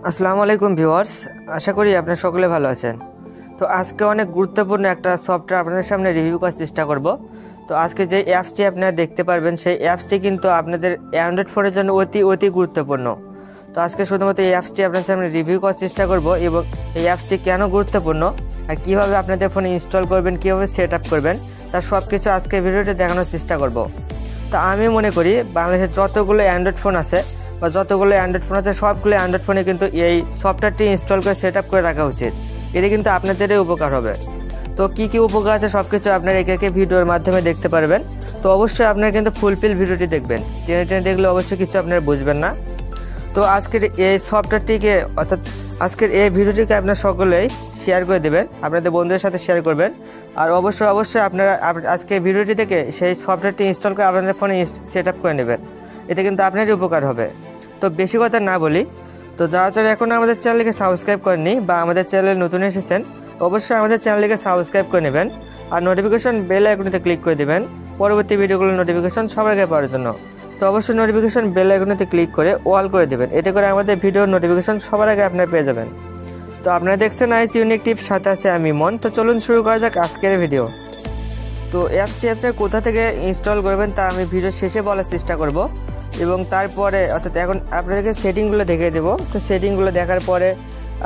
আসসালামু আলাইকুম ভিউয়ার্স, আশা করি আপনারা সকলে ভালো আছেন। তো আজকে অনেক গুরুত্বপূর্ণ একটা সফটওয়্যার আপনাদের সামনে রিভিউ করার চেষ্টা করব। তো আজকে যে অ্যাপসটি আপনারা দেখতে পারবেন সেই অ্যাপসটি কিন্তু আপনাদের অ্যান্ড্রয়েড ফোনের জন্য অতি গুরুত্বপূর্ণ। তো আজকে শুধুমাত্র এই অ্যাপসটি আপনাদের সামনে রিভিউ করার চেষ্টা করব এবং এই অ্যাপসটি কেন গুরুত্বপূর্ণ আর কীভাবে আপনাদের ফোনে ইনস্টল করবেন, কীভাবে সেট আপ করবেন তার সব কিছু আজকে ভিডিওতে দেখানোর চেষ্টা করব। তো আমি মনে করি বাংলাদেশের যতগুলো অ্যান্ড্রয়েড ফোন আছে বা যতগুলো অ্যান্ড্রয়েড ফোন আছে সবগুলো অ্যান্ড্রয়েড ফোনে কিন্তু এই সফটওয়্যারটি ইনস্টল করে সেট আপ করে রাখা উচিত। এতে কিন্তু আপনাদেরই উপকার হবে। তো কী উপকার আছে সব কিছু আপনারা একে ভিডিওর মাধ্যমে দেখতে পারবেন। তো অবশ্যই আপনারা কিন্তু ফুলফিল ভিডিওটি দেখবেন, টেনে দেখলে অবশ্যই কিছু আপনারা বুঝবেন না। তো আজকের এই সফটওয়্যারটিকে অর্থাৎ আজকের এই ভিডিওটিকে আপনারা সকলেই শেয়ার করে দেবেন, আপনাদের বন্ধুদের সাথে শেয়ার করবেন। আর অবশ্যই আপনারা আজকে ভিডিওটি থেকে সেই সফটওয়্যারটি ইনস্টল করে আপনাদের ফোনে সেট আপ করে নেবেন। এতে কিন্তু আপনারই উপকার হবে। তো বেশি কথা না বলি, তো যারা এখনও আমাদের চ্যানেলকে সাবস্ক্রাইব করেননি বা আমাদের চ্যানেলে নতুন এসেছেন অবশ্যই আমাদের চ্যানেলকে সাবস্ক্রাইব করে নেবেন আর নোটিফিকেশন বেল আইকনেতে ক্লিক করে দেবেন পরবর্তী ভিডিওগুলোর নোটিফিকেশন সবার আগে পাওয়ার জন্য। তো অবশ্যই নোটিফিকেশন বেল আইকনেতে ক্লিক করে অল করে দেবেন, এতে করে আমাদের ভিডিওর নোটিফিকেশন সবার আগে আপনারা পেয়ে যাবেন। তো আপনারা দেখছেন আইস ইউনিক টিপস, সাথে আছে আমি মন। তো চলুন শুরু করা যাক আজকের ভিডিও। তো অ্যাপসটি আপনারা কোথা থেকে ইনস্টল করবেন তা আমি ভিডিও শেষে বলার চেষ্টা করব এবং তারপরে অর্থাৎ এখন আপনাদেরকে সেটিংগুলো দেখিয়ে দেবো। তো সেটিংগুলো দেখার পরে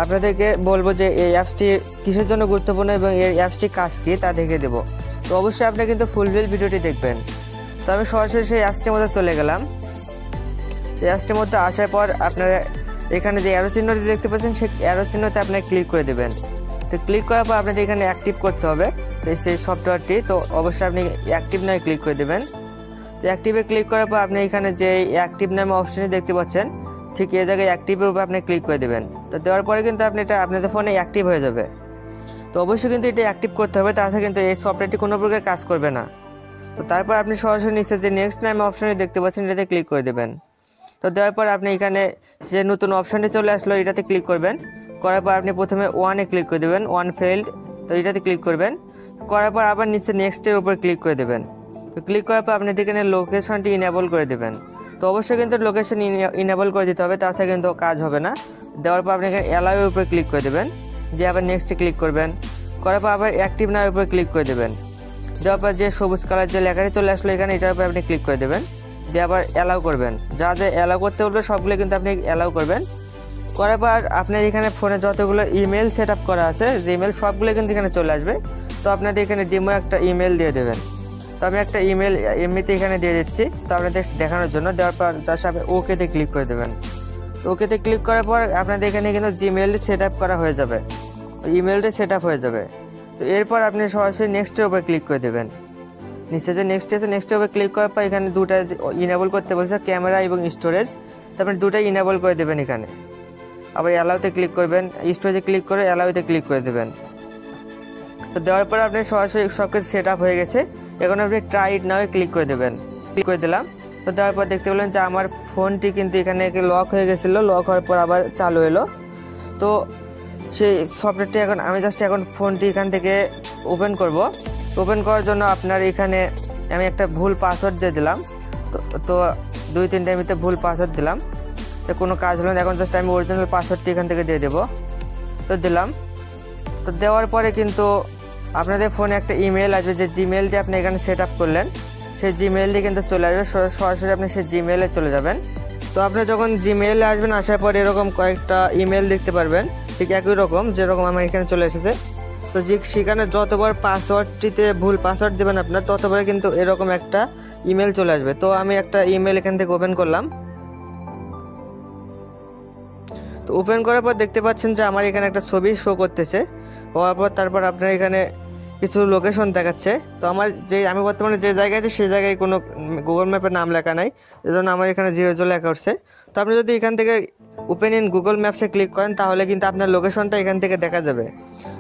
আপনাদেরকে বলবো যে এই অ্যাপসটি কিসের জন্য গুরুত্বপূর্ণ এবং এই অ্যাপসটি কাজ কী তা দেখিয়ে দেবো। তো অবশ্যই আপনারা কিন্তু ফুলফিল ভিডিওটি দেখবেন। তো আমি সরাসরি সেই অ্যাপসটির মধ্যে চলে গেলাম। এই অ্যাপসটির মধ্যে আসার পর আপনারা এখানে যে অ্যারো চিহ্নটি দেখতে পাচ্ছেন সেই অ্যারো চিহ্নতে আপনারা ক্লিক করে দেবেন। তো ক্লিক করার পর আপনাদের এখানে অ্যাক্টিভ করতে হবে তো সেই সফটওয়্যারটি। তো অবশ্যই আপনি অ্যাক্টিভ নয় ক্লিক করে দেবেন। তো অ্যাক্টিভে ক্লিক করার পর আপনি এখানে যে অ্যাক্টিভ নামে অপশানটি দেখতে পাচ্ছেন ঠিক এই জায়গায় অ্যাক্টিভের উপর আপনি ক্লিক করে দেবেন। তো দেওয়ার পরে কিন্তু আপনি এটা আপনাদের ফোনে অ্যাক্টিভ হয়ে যাবে। তো অবশ্যই কিন্তু এটা অ্যাক্টিভ করতে হবে, তাছাড়া কিন্তু এই সফটওয়্যারটি কোনো প্রকার কাজ করবে না। তো তারপর আপনি সরাসরি নিচে যে নেক্সট নামে অপশানটি দেখতে পাচ্ছেন এটাতে ক্লিক করে দেবেন। তো দেওয়ার পর আপনি এখানে যে নতুন অপশানটি চলে আসলো এটাতে ক্লিক করবেন। করার পর আপনি প্রথমে ওয়ানে ক্লিক করে দেবেন, ওয়ান ফেইল্ড। তো এটাতে ক্লিক করবেন, করার পর আবার নিচে নেক্সটের উপর ক্লিক করে দেবেন। তো ক্লিক করার পর আপনি এখানে লোকেশনটি ইনেবল করে দেবেন। তো অবশ্যই কিন্তু লোকেশন ইনেবল করে দিতে হবে, তাছাড়া কিন্তু কাজ হবে না। দেওয়ার পর আপনি এখানে অ্যালাউয়ের উপরে ক্লিক করে দেবেন, দিয়ে আবার নেক্সটে ক্লিক করবেন। করার পর আবার অ্যাক্টিভ নাও উপরে ক্লিক করে দেবেন। দেওয়ার পর যে সবুজ কালার যে লেখাটি চলে আসলো এখানে এটার উপরে আপনি ক্লিক করে দেবেন, দিয়ে আবার অ্যালাউ করবেন। যা অ্যালাউ করতে বলবে সবগুলো কিন্তু আপনি অ্যালাউ করবেন। করার পর আপনার এখানে ফোনে যতগুলো ইমেল সেট আপ করা আছে যে ইমেল সবগুলো কিন্তু এখানে চলে আসবে। তো আপনাদের এখানে ডেমো একটা ইমেল দিয়ে দেবেন। তো আমি একটা ইমেল এমনিতে এখানে দিয়ে দিচ্ছি তো আপনাদের দেখানোর জন্য। দেওয়ার পর জাস্ট আপনি ওকেতে ক্লিক করে দেবেন। তো ওকেতে ক্লিক করার পর আপনাদের এখানে কিন্তু জিমেলটি সেট আপ করা হয়ে যাবে, ইমেলটি সেট আপ হয়ে যাবে। তো এরপর আপনি সরাসরি নেক্সটের উপর ক্লিক করে দেবেন। নিচে যে নেক্সট আছে নেক্সটের উপর ক্লিক করার পর এখানে দুটা ইনেবল করতে বলছে, ক্যামেরা এবং স্টোরেজ। তো আপনি দুটাই ইনেবল করে দেবেন। এখানে আবার অ্যালাউতে ক্লিক করবেন, স্টোরেজে ক্লিক করে অ্যালাউতে ক্লিক করে দেবেন। তো দেওয়ার পর আপনি সরাসরি সব কিছু সেট আপ হয়ে গেছে। এখন আপনি ট্রাই ইট নাও ক্লিক করে দেবেন, ক্লিক করে দিলাম। তো দেওয়ার পর দেখতে পেলেন যে আমার ফোনটি কিন্তু এখানে লক হয়ে গেছিলো, লক হওয়ার পর আবার চালু এলো। তো সেই সফটওয়্যারটি আমি এখন ফোনটি এখান থেকে ওপেন করব। ওপেন করার জন্য আপনার এখানে আমি একটা ভুল পাসওয়ার্ড দিয়ে দিলাম। তো 2-3টা এমনিতে ভুল পাসওয়ার্ড দিলাম, তো কোনো কাজ হলো না। এখন জাস্ট আমি অরিজিনাল পাসওয়ার্ডটি এখান থেকে দিয়ে দেবো। তো দিলাম। তো দেওয়ার পরে কিন্তু আপনাদের ফোনে একটা ইমেল আসবে, যে জিমেলটি আপনি এখানে সেট আপ করলেন সেই জিমেলটি কিন্তু চলে আসবে। সরাসরি আপনি সেই জিমেলে চলে যাবেন। তো আপনি যখন জিমেলে আসবেন আসার পর এরকম কয়েকটা ইমেল দেখতে পারবেন ঠিক একই রকম যেরকম আমার এখানে চলে এসেছে। তো সেখানে যতবার পাসওয়ার্ডটিতে ভুল পাসওয়ার্ড দেবেন আপনার ততবার কিন্তু এরকম একটা ইমেল চলে আসবে। তো আমি একটা ইমেল এখান থেকে ওপেন করলাম। তো ওপেন করার পর দেখতে পাচ্ছেন যে আমার এখানে একটা ছবি শো করতেছে। হওয়ার পর তারপর আপনার এখানে কিছু লোকেশন দেখাচ্ছে। তো আমি বর্তমানে যে জায়গায় আছি সেই জায়গায় কোনো গুগল ম্যাপের নাম লেখা নাই, এজন্য আমার এখানে 0 লেখা উঠছে। তো আপনি যদি এখান থেকে ওপেন ইন গুগল ম্যাপসে ক্লিক করেন তাহলে কিন্তু আপনার লোকেশনটা এখান থেকে দেখা যাবে।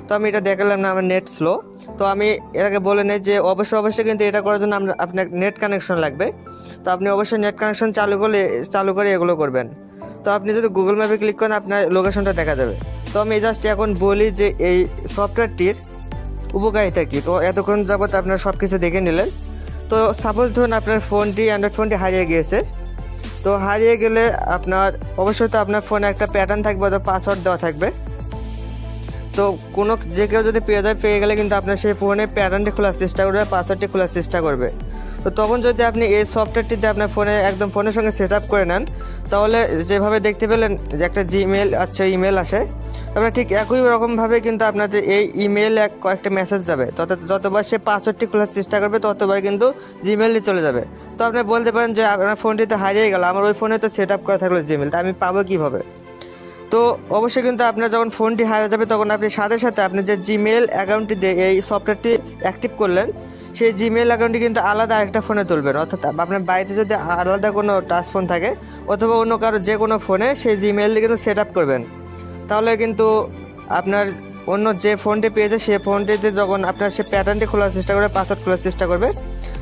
তো আমি এটা দেখালাম না, আমার নেট স্লো। তো আমি এর আগে বলে নেই যে অবশ্যই কিন্তু এটা করার জন্য আপনার নেট কানেকশন লাগবে। তো আপনি অবশ্যই নেট কানেকশন চালু করে এগুলো করবেন। তো আপনি যদি গুগল ম্যাপে ক্লিক করেন আপনার লোকেশনটা দেখা যাবে। তো আমি জাস্ট এখন বলি যে এই সফটওয়্যারটির উপকারিতা কী। তো এতক্ষণ যাবত আপনারা সব কিছু দেখে নিলেন। তো সাপোজ ধরুন আপনার ফোনটি অ্যান্ড্রয়েড ফোনটি হারিয়ে গিয়েছে। তো হারিয়ে গেলে আপনার অবশ্যই তো আপনার ফোনে একটা প্যাটার্ন থাকবে অথবা পাসওয়ার্ড দেওয়া থাকবে। তো কোনো যে কেউ যদি পেয়ে গেলে কিন্তু আপনার সেই ফোনে প্যাটার্নটি খোলার চেষ্টা করবে, পাসওয়ার্ডটি খোলার চেষ্টা করবে। তো তখন যদি আপনি এই সফটওয়্যারটিতে আপনার ফোনে একদম ফোনের সঙ্গে সেট আপ করে নেন, তাহলে যেভাবে দেখতে পেলেন যে একটা জিমেল ইমেল আসে, আপনার ঠিক একই রকমভাবে কিন্তু আপনার যে এই ইমেলে কয়েকটা মেসেজ যাবে, যতবার সে পাসওয়ার্ডটি খোলার চেষ্টা করবে ততবার কিন্তু জিমেলটি চলে যাবে। তো আপনি বলতে পারেন যে আপনার ফোনটি তো হারিয়ে গেল, আমার ওই ফোনে তো সেট আপ করা থাকলো জিমেলটা, আমি পাবো কীভাবে? তো অবশ্যই কিন্তু আপনার যখন ফোনটি হারিয়ে যাবে তখন আপনি সাথে সাথে আপনি যে জিমেল অ্যাকাউন্টটি দিয়ে এই সফটওয়্যারটি অ্যাক্টিভ করলেন, সেই জিমেল অ্যাকাউন্টটি কিন্তু আলাদা আরেকটা ফোনে তুলবেন। অর্থাৎ আপনার বাড়িতে যদি আলাদা কোনো টাচ ফোন থাকে অথবা অন্য কারো যে কোনো ফোনে সেই জিমেলটি কিন্তু সেট আপ করবেন। তাহলে কিন্তু আপনার অন্য যে ফোনটি পেয়েছে সেই ফোনটিতে যখন আপনার সে প্যাটার্নটি খোলার চেষ্টা করবে, পাসওয়ার্ড খোলার চেষ্টা করবে,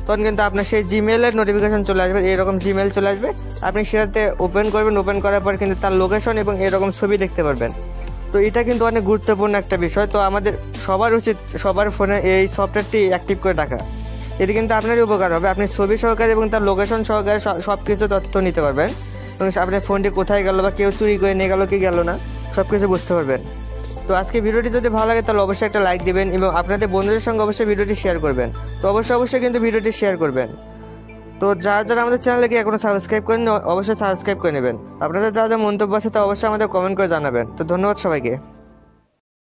তখন কিন্তু আপনার সেই জিমেলের নোটিফিকেশন চলে আসবে, এরকম জিমেল চলে আসবে। আপনি সেটাতে ওপেন করবেন, ওপেন করার পর কিন্তু তার লোকেশন এবং এরকম ছবি দেখতে পারবেন। তো এটা কিন্তু অনেক গুরুত্বপূর্ণ একটা বিষয়। তো আমাদের সবার উচিত সবার ফোনে এই সফটওয়্যারটি অ্যাক্টিভ করে রাখা। এতে কিন্তু আপনারই উপকার হবে, আপনি ছবি সহকারে এবং তার লোকেশন সহকারে সব কিছু তথ্য নিতে পারবেন এবং আপনার ফোনটি কোথায় গেল বা কেউ চুরি করে নিয়ে গেল কি গেল না সব কিছু বুঝতে পারবেন। তো আজকে ভিডিওটি যদি ভালো লাগে তাহলে অবশ্যই একটা লাইক দিবেন এবং আপনাদের বন্ধুদের সঙ্গে অবশ্যই ভিডিওটি শেয়ার করবেন। তো অবশ্যই কিন্তু ভিডিওটি শেয়ার করবেন। তো যারা আমাদের চ্যানেলকে এখনও সাবস্ক্রাইব করেন অবশ্যই সাবস্ক্রাইব করে নেবেন। আপনাদের যা মন্তব্য আছে তা অবশ্যই আমাদের কমেন্ট করে জানাবেন। তো ধন্যবাদ সবাইকে।